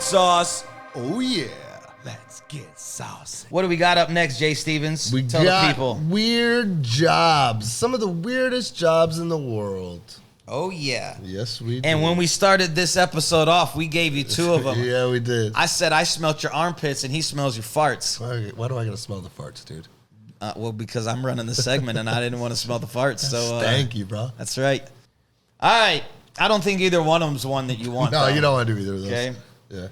sauce. Oh, yeah. Let's get saucy. What do we got up next, Jay Stevens? We Tell got the people. weird jobs. Some of the weirdest jobs in the world. Oh, yeah. Yes, we did. And when we started this episode off, we gave you two of them. Yeah, we did. I said I smelt your armpits, and he smells your farts. Why do I got to smell the farts, dude? Well, because I'm running the segment, and I didn't want to smell the farts. So thank you, bro. That's right. All right. I don't think either one of them's one that you want. No, though. you don't want to do either of those. Okay. Yeah.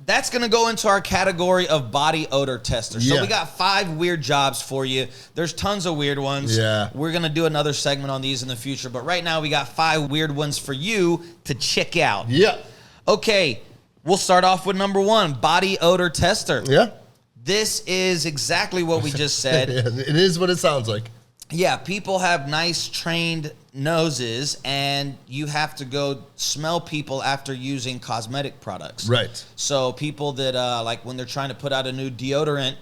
That's going to go into our category of body odor tester. So we got 5 weird jobs for you. There's tons of weird ones. Yeah. We're going to do another segment on these in the future. But right now we got 5 weird ones for you to check out. Yeah. Okay. We'll start off with number 1, body odor tester. Yeah. This is exactly what we just said. Yeah, it is what it sounds like. Yeah, people have nice trained noses, and you have to go smell people after using cosmetic products. Right. So people that, like when they're trying to put out a new deodorant,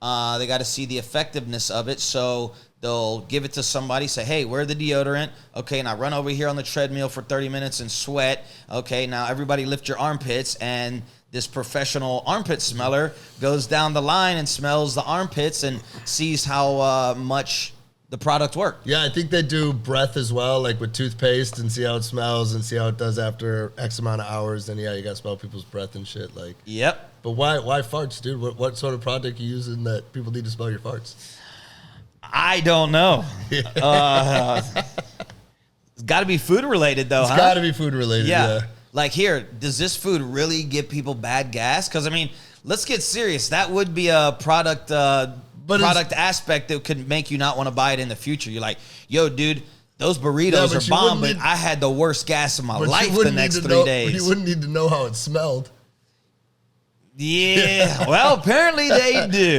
they got to see the effectiveness of it. So they'll give it to somebody, say, hey, wear the deodorant. Okay, now run over here on the treadmill for 30 minutes and sweat. Okay, now everybody lift your armpits, and this professional armpit smeller goes down the line and smells the armpits and sees how much the product worked. Yeah, I think they do breath as well, like with toothpaste, and see how it smells and see how it does after X amount of hours. Then, yeah, you got to smell people's breath and shit. Like, Yep. But why farts, dude? What sort of product are you using that people need to smell your farts? I don't know. It's got to be food related, though, It's got to be food related, yeah. Like, here, does this food really give people bad gas? Because, I mean, let's get serious. That would be a product aspect that could make you not want to buy it in the future. You're like, yo, dude, those burritos are bomb, but I had the worst gas of my life the next 3 days. You wouldn't need to know how it smelled. Yeah. Well, apparently they do.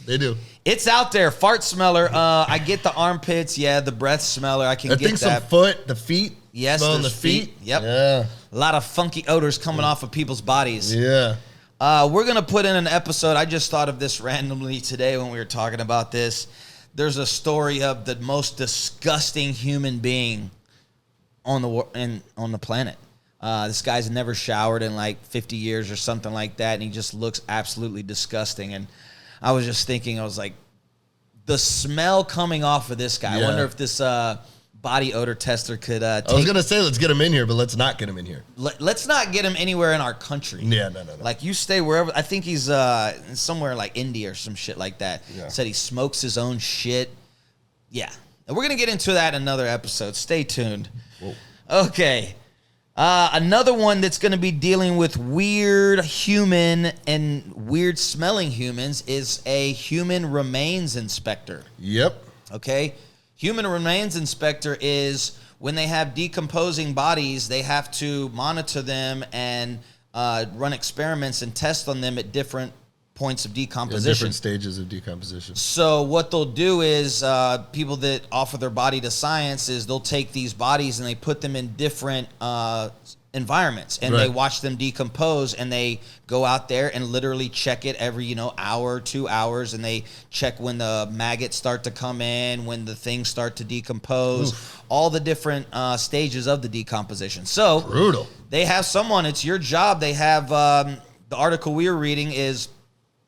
They do. It's out there. Fart smeller. I get the armpits. Yeah, the breath smeller. I can get that. Some foot, the feet. Yes, smelling there's the feet. Yep. Yeah. A lot of funky odors coming off of people's bodies. Yeah. We're going to put in an episode. I just thought of this randomly today when we were talking about this. There's a story of the most disgusting human being on the planet. This guy's never showered in like 50 years or something like that, and he just looks absolutely disgusting. And I was just thinking, I was like, the smell coming off of this guy. I wonder if this body odor tester could I was going to say, let's get him in here, but let's not get him in here. Let's not get him anywhere in our country. Yeah, no. Like, you stay wherever. I think he's somewhere like India or some shit like that. Yeah. Said he smokes his own shit. Yeah. And we're going to get into that in another episode. Stay tuned. Whoa. Okay. Another one that's going to be dealing with weird human and weird smelling humans is a human remains inspector. Yep. Okay. Human remains inspector is when they have decomposing bodies, they have to monitor them and run experiments and test on them at different points of decomposition. Different stages of decomposition. So what they'll do is people that offer their body to science is they'll take these bodies and they put them in different environments, and they watch them decompose, and they go out there and literally check it every hour, 2 hours, and they check when the maggots start to come in, when the things start to decompose. Oof. All the different stages of the decomposition. So brutal. They have someone, it's your job. They have the article we were reading is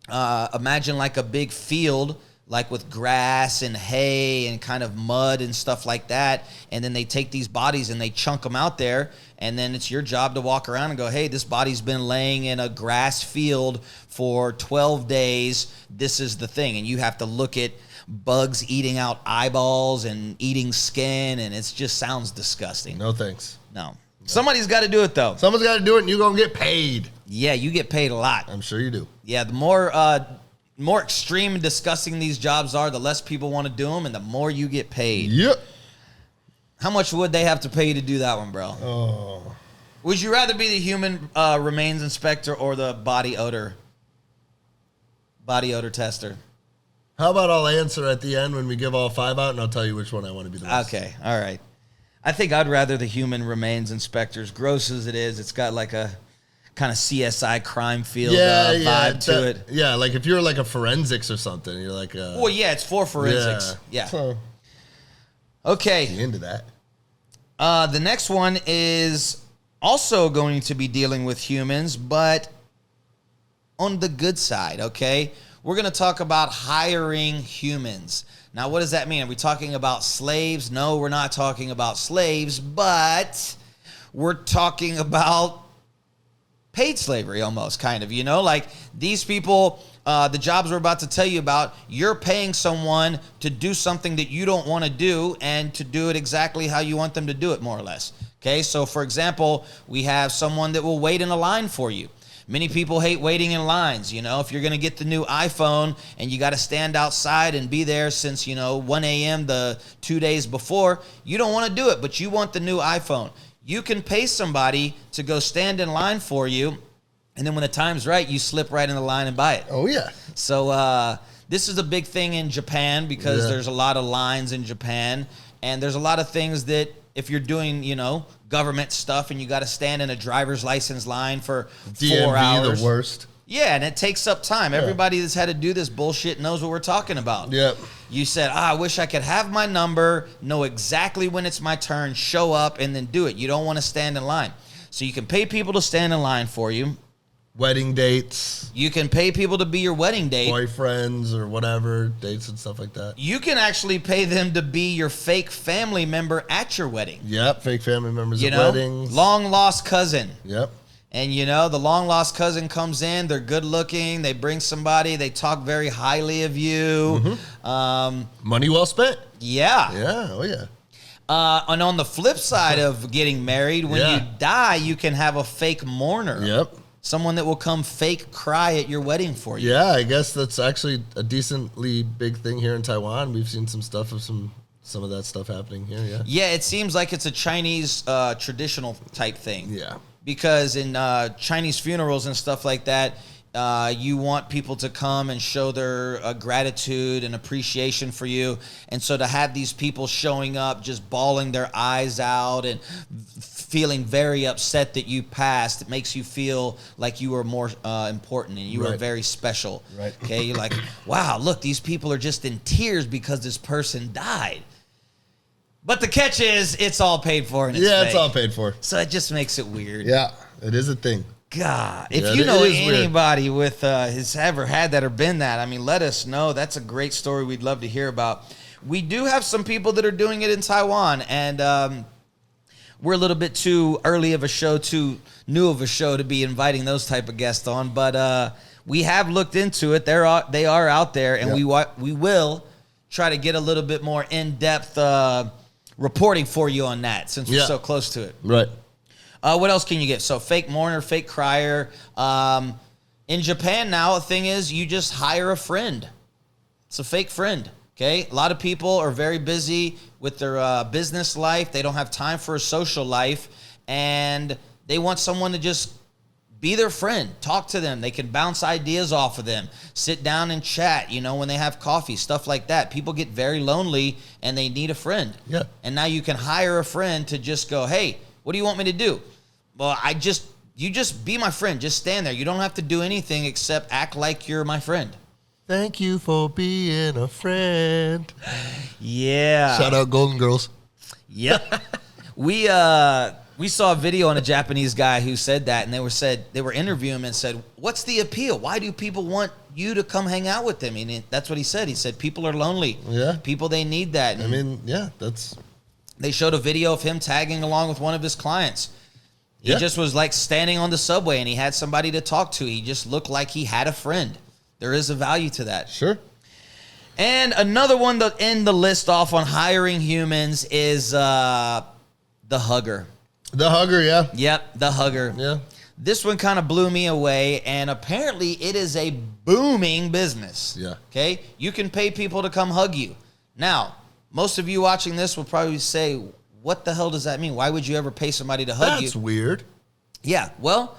imagine like a big field, like with grass and hay and kind of mud and stuff like that. And then they take these bodies and they chunk them out there. And then it's your job to walk around and go, hey, this body's been laying in a grass field for 12 days. This is the thing. And you have to look at bugs eating out eyeballs and eating skin. And it just sounds disgusting. No thanks. No. Somebody's got to do it, though. Someone's got to do it, and you're going to get paid. Yeah, you get paid a lot. I'm sure you do. Yeah, the more extreme and disgusting these jobs are, the less people want to do them, and the more you get paid. Yep. How much would they have to pay you to do that one, bro? Oh. Would you rather be the human remains inspector or the body odor tester? How about I'll answer at the end when we give all 5 out, and I'll tell you which one I want to be the most. Okay, all right. I think I'd rather the human remains inspector. As gross as it is, it's got like a kind of CSI crime field vibe to it. Yeah, like if you're like a forensics or something, you're like well, yeah, it's for forensics. Yeah. So, okay. into that. The next one is also going to be dealing with humans, but on the good side, okay? We're going to talk about hiring humans. Now, what does that mean? Are we talking about slaves? No, we're not talking about slaves, but we're talking about paid slavery almost, kind of, like these people, the jobs we're about to tell you about, you're paying someone to do something that you don't want to do and to do it exactly how you want them to do it, more or less. Okay, so for example, we have someone that will wait in a line for you. Many people hate waiting in lines. If you're going to get the new iPhone and you got to stand outside and be there since, 1 a.m. the 2 days before, you don't want to do it, but you want the new iPhone. You can pay somebody to go stand in line for you, and then when the time's right, you slip right in the line and buy it. Oh, yeah. So this is a big thing in Japan because there's a lot of lines in Japan, and there's a lot of things that if you're doing, government stuff and you got to stand in a driver's license line for 4 hours. The worst. Yeah, and it takes up time. Everybody that's had to do this bullshit knows what we're talking about. Yep. You said, I wish I could have my number, know exactly when it's my turn, show up, and then do it. You don't want to stand in line. So you can pay people to stand in line for you. Wedding dates. You can pay people to be your wedding date. Boyfriends or whatever, dates and stuff like that. You can actually pay them to be your fake family member at your wedding. Yep, fake family members at weddings. Long lost cousin. Yep. And the long lost cousin comes in, they're good looking, they bring somebody, they talk very highly of you. Mm-hmm. Money well spent. Yeah. Yeah, oh yeah. And on the flip side of getting married, when you die, you can have a fake mourner. Yep. Someone that will come fake cry at your wedding for you. Yeah, I guess that's actually a decently big thing here in Taiwan. We've seen some stuff of some of that stuff happening here, yeah. Yeah, it seems like it's a Chinese traditional type thing. Yeah. Because in Chinese funerals and stuff like that, you want people to come and show their gratitude and appreciation for you. And so to have these people showing up, just bawling their eyes out and feeling very upset that you passed, it makes you feel like you were more important and you were very special. Right. Okay, you're like, wow, look, these people are just in tears because this person died. But the catch is, it's all paid for and it's fake. It's all paid for. So it just makes it weird. Yeah, it is a thing. God, if you know anybody with has ever had that or been that, I mean, let us know. That's a great story we'd love to hear about. We do have some people that are doing it in Taiwan, and we're a little bit too early of a show, too new of a show to be inviting those type of guests on. But we have looked into it. They are out there, and we will try to get a little bit more in-depth reporting for you on that since we're so close to it. Right. What else can you get? So fake mourner, fake crier. In Japan now, the thing is you just hire a friend. It's a fake friend, okay? A lot of people are very busy with their business life. They don't have time for a social life, and they want someone to just be their friend. Talk to them. They can bounce ideas off of them. Sit down and chat, when they have coffee, stuff like that. People get very lonely, and they need a friend. Yeah. And now you can hire a friend to just go, hey, what do you want me to do? Well, you just be my friend. Just stand there. You don't have to do anything except act like you're my friend. Thank you for being a friend. Yeah. Shout out Golden Girls. Yep. We saw a video on a Japanese guy who said that, and they were interviewing him and said, "What's the appeal? Why do people want you to come hang out with them?" And that's what he said. He said, "People are lonely. Yeah. People, they need that." And that's. They showed a video of him tagging along with one of his clients. He just was like standing on the subway, and he had somebody to talk to. He just looked like he had a friend. There is a value to that. Sure. And another one to end the list off on hiring humans is the hugger. The hugger, yeah. Yep, the hugger. Yeah. This one kind of blew me away, and apparently it is a booming business. Yeah. Okay? You can pay people to come hug you. Now, most of you watching this will probably say, what the hell does that mean? Why would you ever pay somebody to hug you? That's weird. Yeah, well,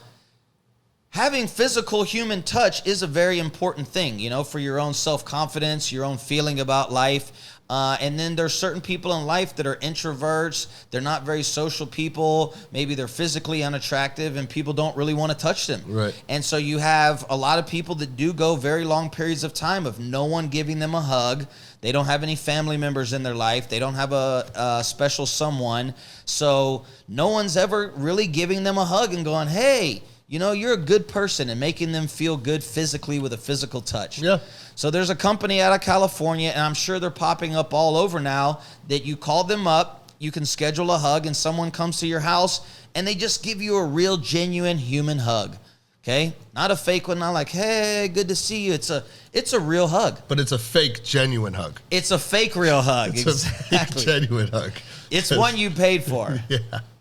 having physical human touch is a very important thing, for your own self-confidence, your own feeling about life. And then there's certain people in life that are introverts. They're not very social people. Maybe they're physically unattractive and people don't really want to touch them. Right. And so you have a lot of people that do go very long periods of time of no one giving them a hug. They don't have any family members in their life. They don't have a special someone. So no one's ever really giving them a hug and going, hey, you know, you're a good person, and making them feel good physically with a physical touch. Yeah. So there's a company out of California, and I'm sure they're popping up all over now, that you call them up, you can schedule a hug, and someone comes to your house, and they just give you a real, genuine human hug. Okay? Not a fake one, not like, hey, good to see you. It's a real hug. But it's a fake, genuine hug. It's a fake real hug. It's exactly. a fake, genuine hug. It's one you paid for. Yeah.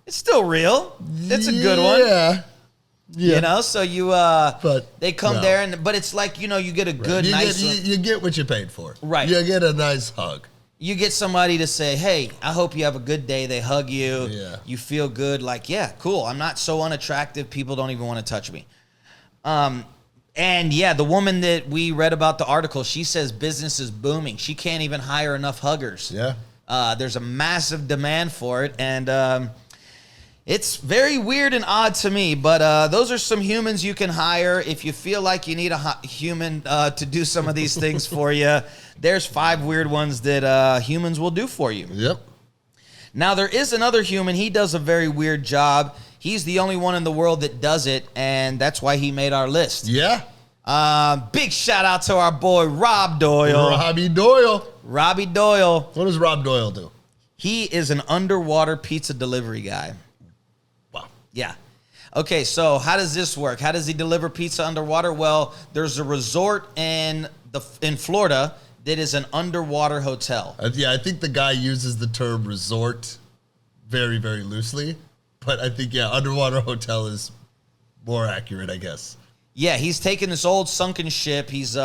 It's still real. It's a good one. Yeah. Yeah. You know, so they come there, but it's like, you know, you get a good, you get what you paid for. Right. You get a nice hug. You get somebody to say, hey, I hope you have a good day. They hug you. Yeah. You feel good. Like, yeah, cool. I'm not so unattractive. People don't even want to touch me. And yeah, the woman that we read about the article, she says business is booming. She can't even hire enough huggers. Yeah. There's a massive demand for it. And it's very weird and odd to me, but those are some humans you can hire. If you feel like you need a human to do some of these things for you, there's 5 weird ones that humans will do for you. Yep. Now, there is another human. He does a very weird job. He's the only one in the world that does it, and that's why he made our list. Yeah. Big shout out to our boy, Rob Doyle. Robbie Doyle. Robbie Doyle. What does Rob Doyle do? He is an underwater pizza delivery guy. Wow. Yeah. Okay, so how does this work? How does he deliver pizza underwater? Well, there's a resort in Florida that is an underwater hotel. Yeah, I think the guy uses the term resort very, very loosely. But I think, underwater hotel is more accurate, I guess. Yeah, he's taken this old sunken ship. He's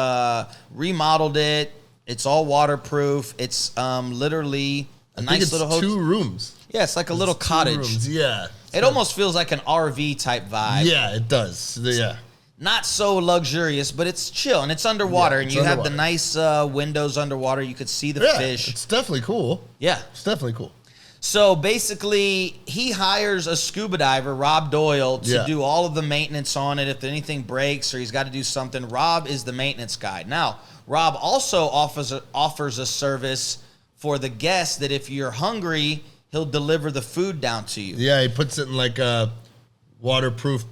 remodeled it. It's all waterproof. It's literally a nice little hotel. 2 rooms. Yeah, it's like a little cottage. Rooms. Yeah. It almost feels like an RV type vibe. Yeah, it does. Yeah. Not so luxurious, but it's chill, and it's underwater, and you have the nice windows underwater. You could see the fish. It's definitely cool. Yeah. It's definitely cool. So basically, he hires a scuba diver, Rob Doyle, to do all of the maintenance on it. If anything breaks or he's got to do something, Rob is the maintenance guy. Now, Rob also offers a service for the guests that if you're hungry, he'll deliver the food down to you. Yeah, he puts it in like a waterproof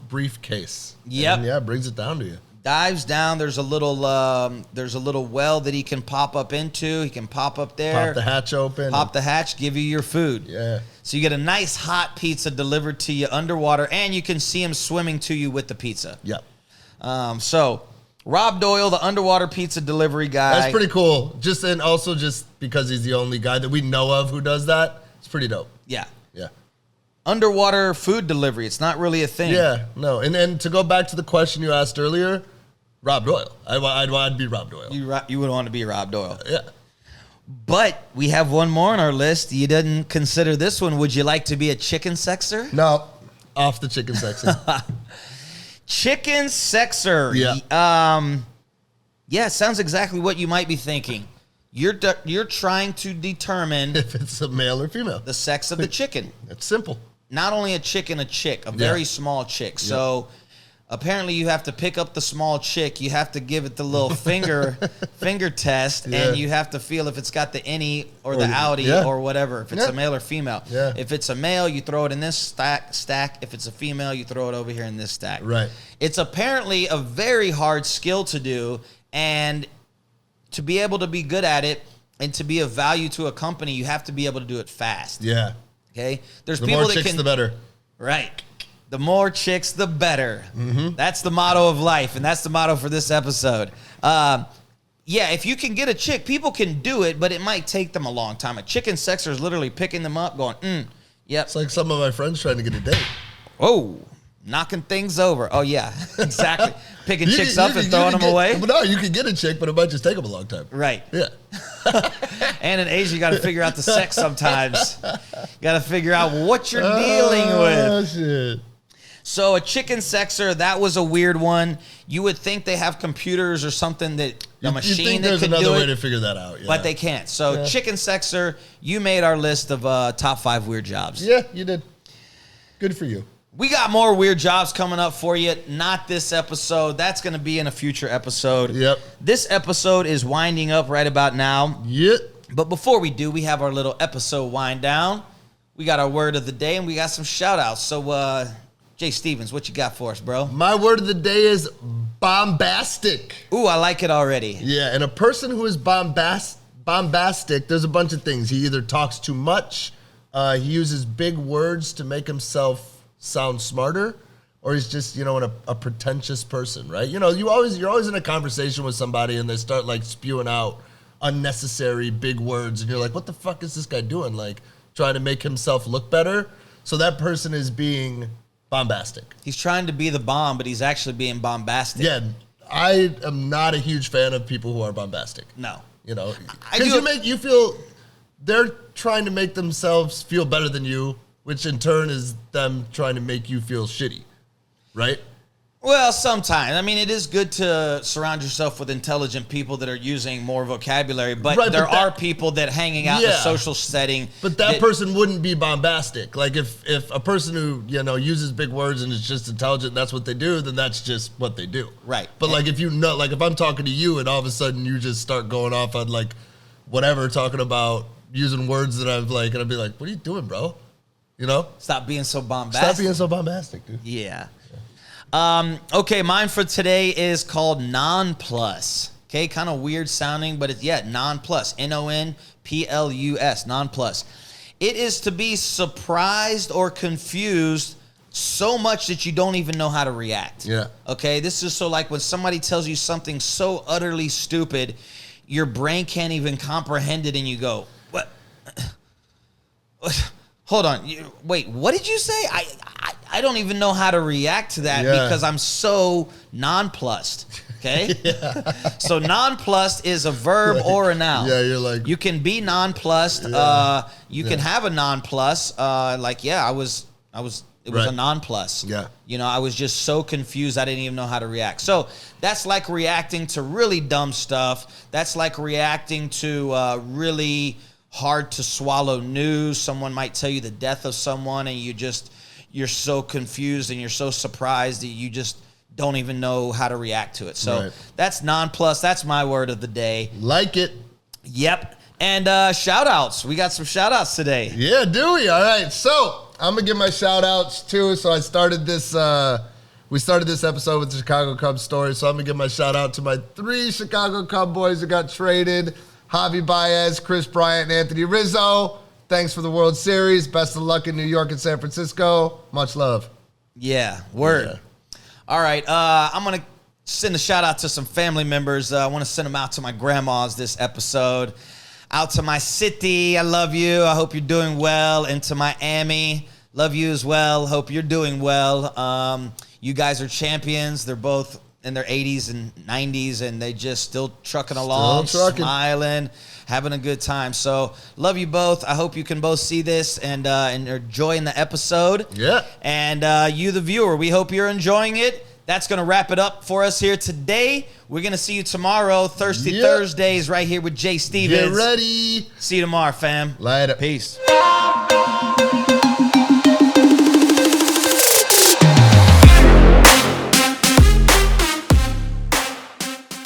briefcase. Yep. And brings it down to you. Dives down. There's a little well that he can pop up into. He can pop up there. Pop the hatch open. Pop the hatch, give you your food. Yeah. So you get a nice hot pizza delivered to you underwater, and you can see him swimming to you with the pizza. Yep. So Rob Doyle, the underwater pizza delivery guy. That's pretty cool. Just because he's the only guy that we know of who does that, it's pretty dope. Yeah. Yeah. Underwater food delivery. It's not really a thing. Yeah, no. And to go back to the question you asked earlier, Rob Doyle. I'd be Rob Doyle. You would want to be Rob Doyle. Yeah. But we have one more on our list. You didn't consider this one. Would you like to be a chicken sexer? No. Off the chicken sexer. Chicken sexer. Yeah. Yeah, it sounds exactly what you might be thinking. You're trying to determine if it's a male or female. The sex of the chicken. It's simple. Not only a chicken, a chick, a very small chick. So apparently you have to pick up the small chick. You have to give it the little finger test, and you have to feel if it's got the innie or the outie or whatever, if it's a male or female. Yeah. If it's a male, you throw it in this stack. If it's a female, you throw it over here in this stack. Right. It's apparently a very hard skill to do, and to be able to be good at it and to be of value to a company, you have to be able to do it fast. Yeah. Okay? There's the people more that chicks, can, the better. Right. The more chicks, the better. Mm-hmm. That's the motto of life, and that's the motto for this episode. Yeah, if you can get a chick, people can do it, but it might take them a long time. A chicken sexer is literally picking them up, going, yep. It's like some of my friends trying to get a date. Oh, knocking things over. Oh, yeah, exactly. Picking chicks up and throwing them away. But no, you can get a chick, but it might just take them a long time. Right. Yeah. And in Asia, you got to figure out the sex sometimes. Got to figure out what you're dealing with. Oh, shit. So a chicken sexer, that was a weird one. You would think they have computers or something that a machine that can do it. There's another way to figure that out. Yeah. But they can't. So chicken sexer, you made our list of top 5 weird jobs. Yeah, you did. Good for you. We got more weird jobs coming up for you. Not this episode. That's going to be in a future episode. Yep. This episode is winding up right about now. Yep. But before we do, we have our little episode wind down. We got our word of the day, and we got some shout-outs. So, Jay Stevens, what you got for us, bro? My word of the day is bombastic. Ooh, I like it already. Yeah, and a person who is bombastic, there's a bunch of things. He either talks too much, he uses big words to make himself sound smarter, or he's just, a pretentious person, right? You're always in a conversation with somebody and they start like spewing out unnecessary big words and you're like, what the fuck is this guy doing? Like trying to make himself look better. So that person is being bombastic. He's trying to be the bomb, but he's actually being bombastic. Yeah, I am not a huge fan of people who are bombastic. No. Because you feel they're trying to make themselves feel better than you, which in turn is them trying to make you feel shitty, right? Well, sometimes. I mean, it is good to surround yourself with intelligent people that are using more vocabulary, but there are people that hanging out in a social setting. But that person wouldn't be bombastic. Like if a person who, uses big words and is just intelligent, that's what they do, then that's just what they do. Right. But like if if I'm talking to you and all of a sudden you just start going off on like whatever, talking about using words that and I'd be like, what are you doing, bro? Stop being so bombastic. Stop being so bombastic, dude. Yeah. Okay, mine for today is called nonplus. Okay, kind of weird sounding, but it's, nonplus. Nonplus, nonplus. It is to be surprised or confused so much that you don't even know how to react. Yeah. Okay, this is so like when somebody tells you something so utterly stupid, your brain can't even comprehend it and you go, what? Hold on. Wait, what did you say? I don't even know how to react to that because I'm so nonplussed. Okay? So nonplussed is a verb or a noun. Yeah, you're like... You can be nonplussed. You can have a nonplus. It was a nonplus. Yeah. I was just so confused I didn't even know how to react. So that's like reacting to really dumb stuff. That's like reacting to really hard to swallow news. Someone might tell you the death of someone and you're so confused and you're so surprised that you just don't even know how to react to it. So that's nonplus. That's my word of the day. Like it. Yep. And shout outs. We got some shout outs today. Yeah, do we? All right. So I'm going to give my shout outs too. So I started this, we started this episode with the Chicago Cubs story. So I'm going to give my shout out to my 3 Chicago Cub boys that got traded. Javi Baez, Chris Bryant, and Anthony Rizzo. Thanks for the World Series. Best of luck in New York and San Francisco. Much love. Yeah, word. Yeah. All right, I'm going to send a shout-out to some family members. I want to send them out to my grandmas this episode. Out to my city, I love you. I hope you're doing well. And to Miami, love you as well. Hope you're doing well. You guys are champions. They're both in their 80s and 90s, and they just still trucking along, smiling, having a good time. So love you both. I hope you can both see this and enjoying the episode. Yeah. And you, the viewer, we hope you're enjoying it. That's going to wrap it up for us here today. We're going to see you tomorrow, Thirsty Thursdays, right here with Jay Stevens. Get ready. See you tomorrow, fam. Later. Peace.